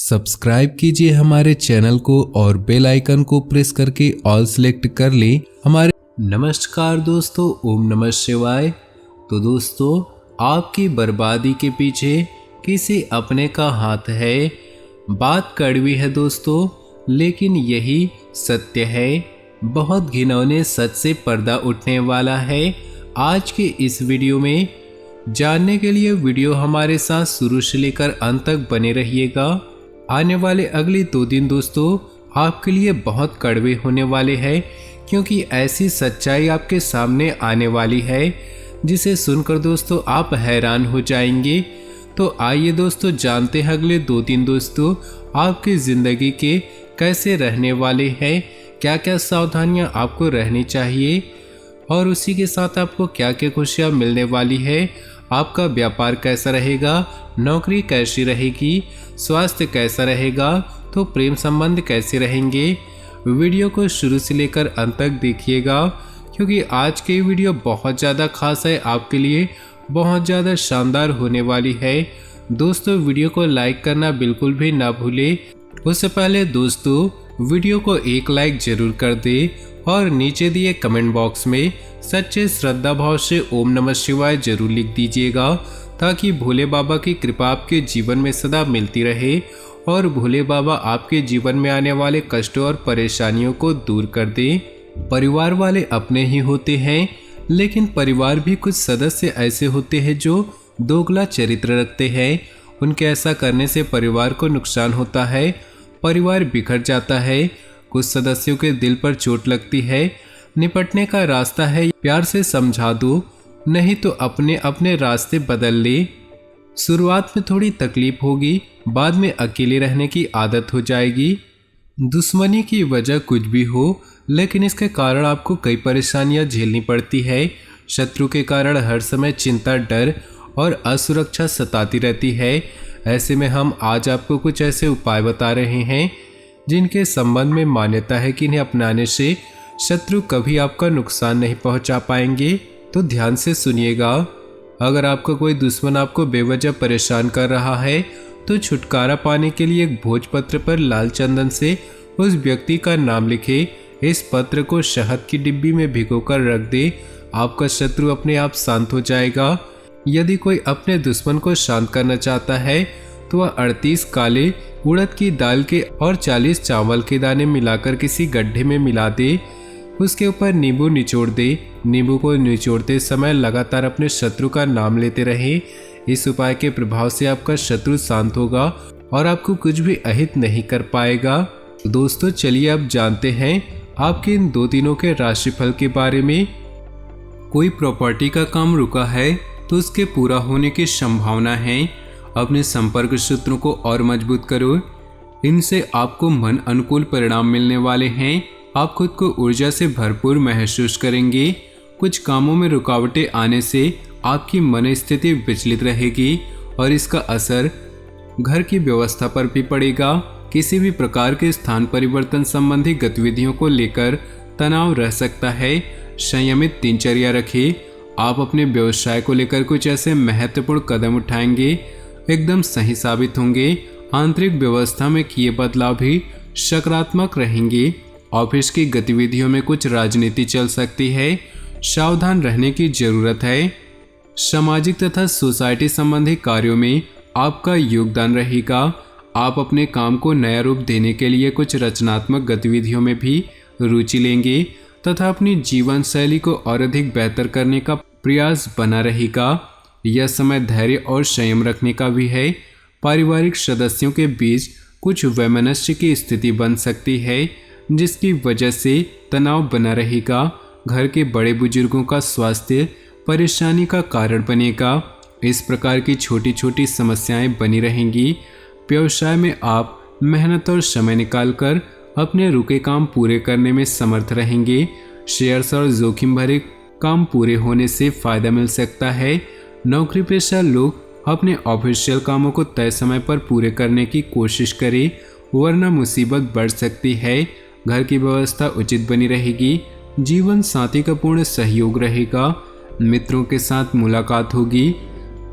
Subscribe कीजिए हमारे channel को और बेल आइकन को प्रेस करके ऑल सेलेक्ट कर ले हमारे। नमस्कार दोस्तों, ओम नमः शिवाय। तो दोस्तों, आपकी बर्बादी के पीछे किसी अपने का हाथ है। बात कड़वी है दोस्तों, लेकिन यही सत्य है। बहुत घिनौने सच से पर्दा उठने वाला है। आज के इस वीडियो में जानने के लिए वीडियो हमारे साथ शुरू से लेकर अंत तक बने रहिएगा। आने वाले अगले 2 दिन दोस्तों आपके लिए बहुत कड़वे होने वाले हैं, क्योंकि ऐसी सच्चाई आपके सामने आने वाली है जिसे सुनकर दोस्तों आप हैरान हो जाएंगे। तो आइए दोस्तों जानते हैं अगले 2 दिन दोस्तों आपकी ज़िंदगी के कैसे रहने वाले हैं, क्या क्या सावधानियां आपको रहनी चाहिए और उसी के साथ आपको क्या क्या खुशियां मिलने वाली है। आपका व्यापार कैसा रहेगा, नौकरी कैसी रहेगी, स्वास्थ्य कैसा रहेगा, तो प्रेम संबंध कैसे रहेंगे। वीडियो को शुरू से लेकर अंत तक देखिएगा, क्योंकि आज की वीडियो बहुत ज़्यादा खास है, आपके लिए बहुत ज़्यादा शानदार होने वाली है। दोस्तों, वीडियो को लाइक करना बिल्कुल भी ना भूले। उससे पहले दोस्तों वीडियो को एक लाइक जरूर कर दे और नीचे दिए कमेंट बॉक्स में सच्चे श्रद्धा भाव से ओम नमः शिवाय जरूर लिख दीजिएगा, ताकि भोले बाबा की कृपा आपके जीवन में सदा मिलती रहे और भोले बाबा आपके जीवन में आने वाले कष्टों और परेशानियों को दूर कर दे। परिवार वाले अपने ही होते हैं, लेकिन परिवार भी कुछ सदस्य ऐसे होते हैं जो दोगला चरित्र रखते हैं। उनके ऐसा करने से परिवार को नुकसान होता है, परिवार बिखर जाता है, कुछ सदस्यों के दिल पर चोट लगती है। निपटने का रास्ता है प्यार से समझा दो, नहीं तो अपने अपने रास्ते बदल ले। शुरुआत में थोड़ी तकलीफ होगी, बाद में अकेले रहने की आदत हो जाएगी। दुश्मनी की वजह कुछ भी हो, लेकिन इसके कारण आपको कई परेशानियां झेलनी पड़ती है। शत्रु के कारण हर समय चिंता, डर और असुरक्षा सताती रहती है। ऐसे में हम आज आपको कुछ ऐसे उपाय बता रहे हैं जिनके संबंध में मान्यता है कि इन्हें अपनाने से शत्रु कभी आपका नुकसान नहीं पहुंचा पाएंगे। तो ध्यान से सुनिएगा। अगर आपका कोई दुश्मन आपको बेवजह परेशान कर रहा है, तो छुटकारा पाने के लिए एक भोजपत्र पर लाल चंदन से उस व्यक्ति का नाम लिखे। इस पत्र को शहद की डिब्बी में भिगोकर रख दे। आपका शत्रु अपने आप शांत हो जाएगा। यदि कोई अपने दुश्मन को शांत करना चाहता है, तो वह 38 काले उड़द की दाल के और 40 चावल के दाने मिलाकर किसी गड्ढे में मिला दे। उसके ऊपर नींबू निचोड़ दे। नींबू को निचोड़ते समय लगातार अपने शत्रु का नाम लेते रहे। इस उपाय के प्रभाव से आपका शत्रु शांत होगा और आपको कुछ भी अहित नहीं कर पाएगा। दोस्तों, चलिए अब जानते हैं आपके इन 2 दिनों के राशिफल के बारे में। कोई प्रॉपर्टी का काम रुका है तो उसके पूरा होने की संभावना है। अपने संपर्क सूत्रों को और मजबूत करो, इनसे आपको मन अनुकूल परिणाम मिलने वाले हैं। आप खुद को ऊर्जा से भरपूर महसूस करेंगे। कुछ कामों में रुकावटें आने से आपकी मन स्थिति विचलित रहेगी और इसका असर घर की व्यवस्था पर भी पड़ेगा। किसी भी प्रकार के स्थान परिवर्तन संबंधी गतिविधियों को लेकर तनाव रह सकता है। संयमित दिनचर्या रखें। आप अपने व्यवसाय को लेकर कुछ ऐसे महत्वपूर्ण कदम उठाएंगे, एकदम सही साबित होंगे। आंतरिक व्यवस्था में किए बदलाव भी सकारात्मक रहेंगे। ऑफिस की गतिविधियों में कुछ राजनीति चल सकती है, सावधान रहने की जरूरत है। सामाजिक तथा सोसाइटी संबंधी कार्यों में आपका योगदान रहेगा। आप अपने काम को नया रूप देने के लिए कुछ रचनात्मक गतिविधियों में भी रुचि लेंगे तथा अपनी जीवन शैली को और अधिक बेहतर करने का प्रयास बना रहेगा। यह समय धैर्य और संयम रखने का भी है। पारिवारिक सदस्यों के बीच कुछ वैमनस्य की स्थिति बन सकती है, जिसकी वजह से तनाव बना रहेगा। घर के बड़े बुजुर्गों का स्वास्थ्य परेशानी का कारण बनेगा। इस प्रकार की छोटी छोटी समस्याएं बनी रहेंगी। व्यवसाय में आप मेहनत और समय निकालकर अपने रुके काम पूरे करने में समर्थ रहेंगे। शेयर्स और जोखिम भरे काम पूरे होने से फायदा मिल सकता है। नौकरी पेशा लोग अपने ऑफिशियल कामों को तय समय पर पूरे करने की कोशिश करें, वरना मुसीबत बढ़ सकती है। घर की व्यवस्था उचित बनी रहेगी। जीवन साथी का पूर्ण सहयोग रहेगा। मित्रों के साथ मुलाकात होगी।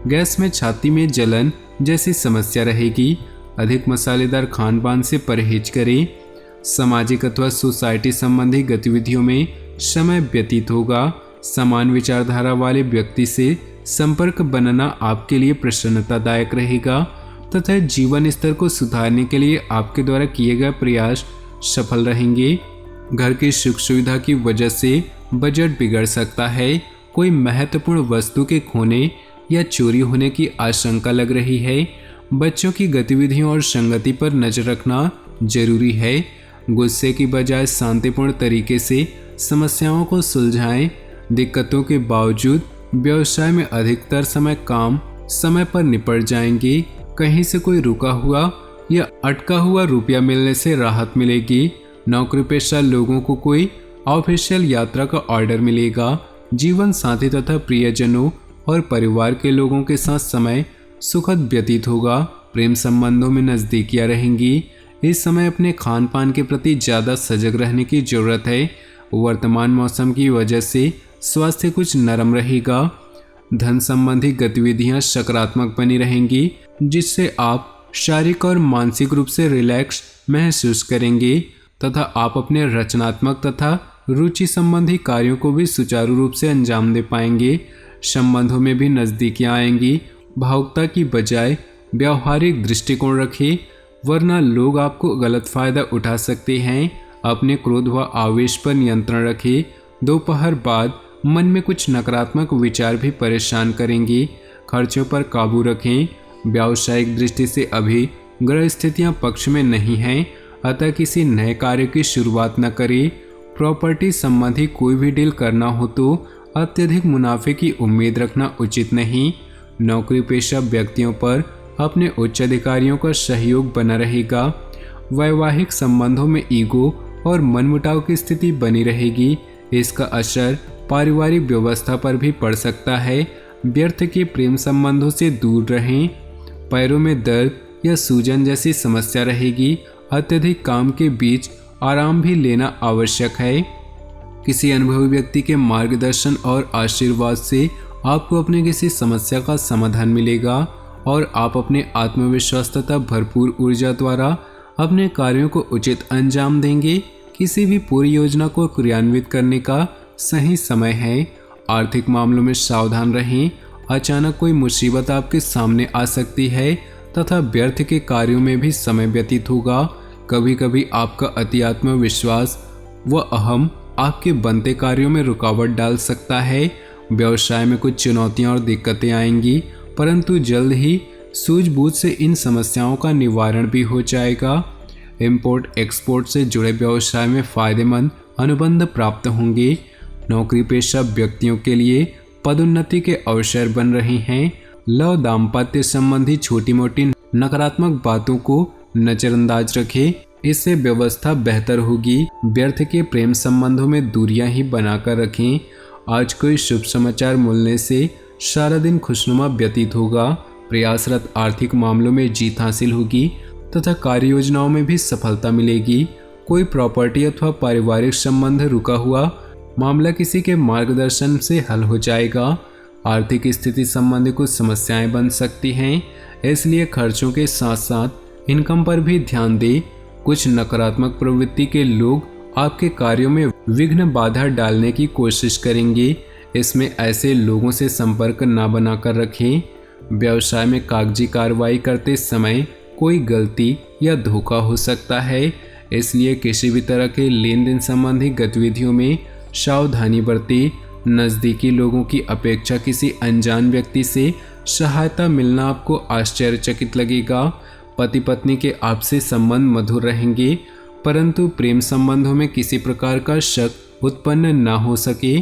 गैस में छाती में जलन जैसी समस्या रहेगी। अधिक मसालेदार खान पान से परहेज करें। सामाजिक अथवा सोसाइटी संबंधी गतिविधियों में समय व्यतीत होगा। समान विचारधारा वाले व्यक्ति से संपर्क बनाना आपके लिए प्रसन्नतादायक रहेगा तथा जीवन स्तर को सुधारने के लिए आपके द्वारा किए गए प्रयास सफल रहेंगे। घर की सुख सुविधा की वजह से बजट बिगड़ सकता है। कोई महत्वपूर्ण वस्तु के खोने या चोरी होने की आशंका लग रही है। बच्चों की गतिविधियों और संगति पर नजर रखना जरूरी है। गुस्से की बजाय शांतिपूर्ण तरीके से समस्याओं को सुलझाएं। दिक्कतों के बावजूद व्यवसाय में अधिकतर काम समय पर निपट जाएंगे। कहीं से कोई रुका हुआ या अटका हुआ रुपया मिलने से राहत मिलेगी। नौकरी पेशा लोगों को कोई ऑफिशियल यात्रा का ऑर्डर मिलेगा। जीवन साथी तथा प्रियजनों और परिवार के लोगों के साथ समय सुखद व्यतीत होगा। प्रेम संबंधों में नजदीकियां रहेंगी। इस समय अपने खान पान के प्रति ज़्यादा सजग रहने की जरूरत है। वर्तमान मौसम की वजह से स्वास्थ्य कुछ नरम रहेगा। धन संबंधी गतिविधियां सकारात्मक बनी रहेंगी, जिससे आप शारीरिक और मानसिक रूप से रिलैक्स महसूस करेंगे तथा आप अपने रचनात्मक तथा रुचि संबंधी कार्यों को भी सुचारू रूप से अंजाम दे पाएंगे। संबंधों में भी नजदीकियां आएंगी। भावुकता की बजाय व्यावहारिक दृष्टिकोण रखें, वरना लोग आपको गलत फायदा उठा सकते हैं। अपने क्रोध व आवेश पर नियंत्रण रखें। दोपहर बाद मन में कुछ नकारात्मक विचार भी परेशान करेंगे। खर्चों पर काबू रखें। व्यावसायिक दृष्टि से अभी ग्रह स्थितियां पक्ष में नहीं हैं, अतः किसी नए कार्य की शुरुआत न करें। प्रॉपर्टी संबंधी कोई भी डील करना हो तो अत्यधिक मुनाफे की उम्मीद रखना उचित नहीं। नौकरी पेशा व्यक्तियों पर अपने उच्च अधिकारियों का सहयोग बना रहेगा। वैवाहिक संबंधों में ईगो और मनमुटाव की स्थिति बनी रहेगी। इसका असर पारिवारिक व्यवस्था पर भी पड़ सकता है। व्यर्थ के प्रेम संबंधों से दूर रहें। पैरों में दर्द या सूजन जैसी समस्या रहेगी। अत्यधिक काम के बीच आराम भी लेना आवश्यक है। किसी अनुभवी व्यक्ति के मार्गदर्शन और आशीर्वाद से आपको अपने किसी समस्या का समाधान मिलेगा और आप अपने आत्मविश्वास तथा भरपूर ऊर्जा द्वारा अपने कार्यों को उचित अंजाम देंगे। किसी भी पूरी योजना को क्रियान्वित करने का सही समय है। आर्थिक मामलों में सावधान रहें। अचानक कोई मुसीबत आपके सामने आ सकती है तथा व्यर्थ के कार्यों में भी समय व्यतीत होगा। कभी कभी आपका अति आत्मविश्वास व अहम आपके बनते कार्यों में रुकावट डाल सकता है। व्यवसाय में कुछ चुनौतियां और दिक्कतें आएंगी, परंतु जल्द ही सूझबूझ से इन समस्याओं का निवारण भी हो जाएगा। इंपोर्ट एक्सपोर्ट से जुड़े व्यवसाय में फायदेमंद अनुबंध प्राप्त होंगे। नौकरी पेशा व्यक्तियों के लिए पदोन्नति के अवसर बन रहे हैं। लव दाम्पत्य संबंधी छोटी मोटी नकारात्मक बातों को नजरअंदाज रखें, इससे व्यवस्था बेहतर होगी। व्यर्थ के प्रेम संबंधों में दूरियां ही बनाकर रखें। आज कोई शुभ समाचार मिलने से सारा दिन खुशनुमा व्यतीत होगा। प्रयासरत आर्थिक मामलों में जीत हासिल होगी तथा कार्य योजनाओं में भी सफलता मिलेगी। कोई प्रॉपर्टी अथवा पारिवारिक संबंध रुका हुआ मामला किसी के मार्गदर्शन से हल हो जाएगा। आर्थिक स्थिति संबंधी कुछ समस्याएं बन सकती हैं, इसलिए खर्चों के साथ साथ इनकम पर भी ध्यान दें। कुछ नकारात्मक प्रवृत्ति के लोग आपके कार्यों में विघ्न बाधा डालने की कोशिश करेंगे, इसमें ऐसे लोगों से संपर्क न बनाकर रखें। व्यवसाय में कागजी कार्रवाई करते समय कोई गलती या धोखा हो सकता है, इसलिए किसी भी तरह के लेन देन संबंधी गतिविधियों में सावधानी बरतें। नज़दीकी लोगों की अपेक्षा किसी अनजान व्यक्ति से सहायता मिलना आपको आश्चर्यचकित लगेगा। पति पत्नी के आपसी संबंध मधुर रहेंगे, परंतु प्रेम संबंधों में किसी प्रकार का शक उत्पन्न न हो सके।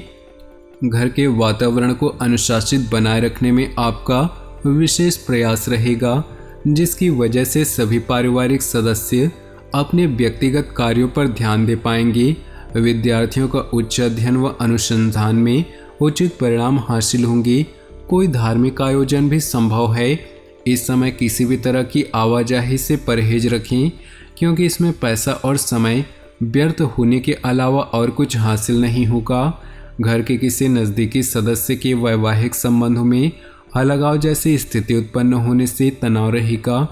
घर के वातावरण को अनुशासित बनाए रखने में आपका विशेष प्रयास रहेगा, जिसकी वजह से सभी पारिवारिक सदस्य अपने व्यक्तिगत कार्यों पर ध्यान दे पाएंगे। विद्यार्थियों का उच्च अध्ययन व अनुसंधान में उचित परिणाम हासिल होंगे। कोई धार्मिक आयोजन भी संभव है। इस समय किसी भी तरह की आवाजाही से परहेज रखें, क्योंकि इसमें पैसा और समय व्यर्थ होने के अलावा और कुछ हासिल नहीं होगा। घर के किसी नज़दीकी सदस्य के वैवाहिक संबंधों में अलगाव जैसी स्थिति उत्पन्न होने से तनाव रहेगा।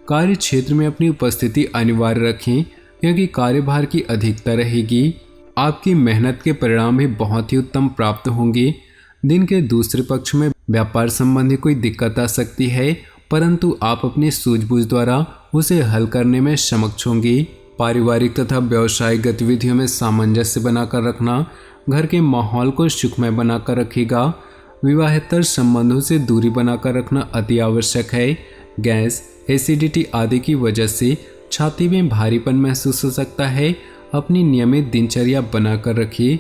कार्य क्षेत्र में अपनी उपस्थिति अनिवार्य रखें क्योंकि कार्यभार की अधिकता रहेगी। आपकी मेहनत के परिणाम भी बहुत ही उत्तम प्राप्त होंगे। दिन के दूसरे पक्ष में व्यापार संबंधी कोई दिक्कत आ सकती है, परंतु आप अपनी सूझबूझ द्वारा उसे हल करने में सक्षम होंगे। पारिवारिक तथा व्यावसायिक गतिविधियों में सामंजस्य बनाकर रखना घर के माहौल को सुखमय बनाकर रखेगा। विवाहेतर संबंधों से दूरी बनाकर रखना अति आवश्यक है। गैस, एसिडिटी आदि की वजह से छाती में भारीपन महसूस हो सकता है। अपनी नियमित दिनचर्या बनाकर रखिए।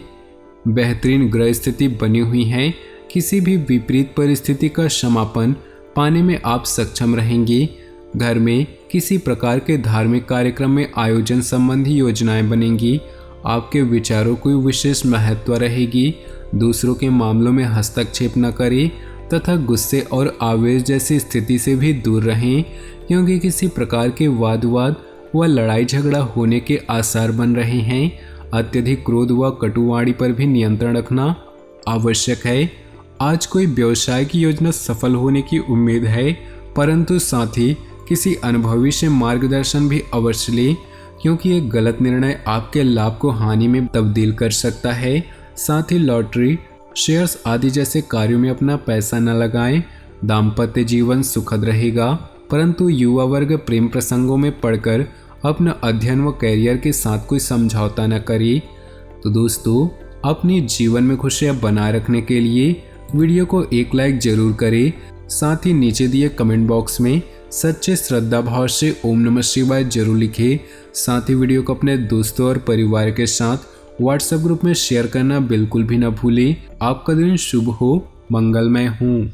बेहतरीन ग्रह स्थिति बनी हुई है। किसी भी विपरीत परिस्थिति का समापन पाने में आप सक्षम रहेंगे। घर में किसी प्रकार के धार्मिक कार्यक्रम में आयोजन संबंधी योजनाएं बनेंगी। आपके विचारों को विशेष महत्व रहेगी। दूसरों के मामलों में हस्तक्षेप न करें तथा गुस्से और आवेश जैसी स्थिति से भी दूर रहें, क्योंकि किसी प्रकार के वाद विवाद व लड़ाई झगड़ा होने के आसार बन रहे हैं। अत्यधिक क्रोध व कटुवाणी पर भी नियंत्रण रखना आवश्यक है। आज कोई व्यवसाय की योजना सफल होने की उम्मीद है, परंतु साथ ही किसी अनुभवी से मार्गदर्शन भी अवश्य लें, क्योंकि एक गलत निर्णय आपके लाभ को हानि में तब्दील कर सकता है। साथ ही लॉटरी, शेयर्स आदि जैसे कार्यों में अपना पैसा न लगाएं। दाम्पत्य जीवन सुखद रहेगा, परंतु युवा वर्ग प्रेम प्रसंगों में पड़कर अपना अध्ययन व कैरियर के साथ कोई समझौता न करे। तो दोस्तों, अपने जीवन में खुशियां बनाए रखने के लिए वीडियो को एक लाइक जरूर करें। साथ ही नीचे दिए कमेंट बॉक्स में सच्चे श्रद्धा भाव से ओम नमः शिवाय जरूर लिखें। साथ ही वीडियो को अपने दोस्तों और परिवार के साथ व्हाट्सएप ग्रुप में शेयर करना बिल्कुल भी न भूलें। आपका दिन शुभ हो, मंगलमय हो।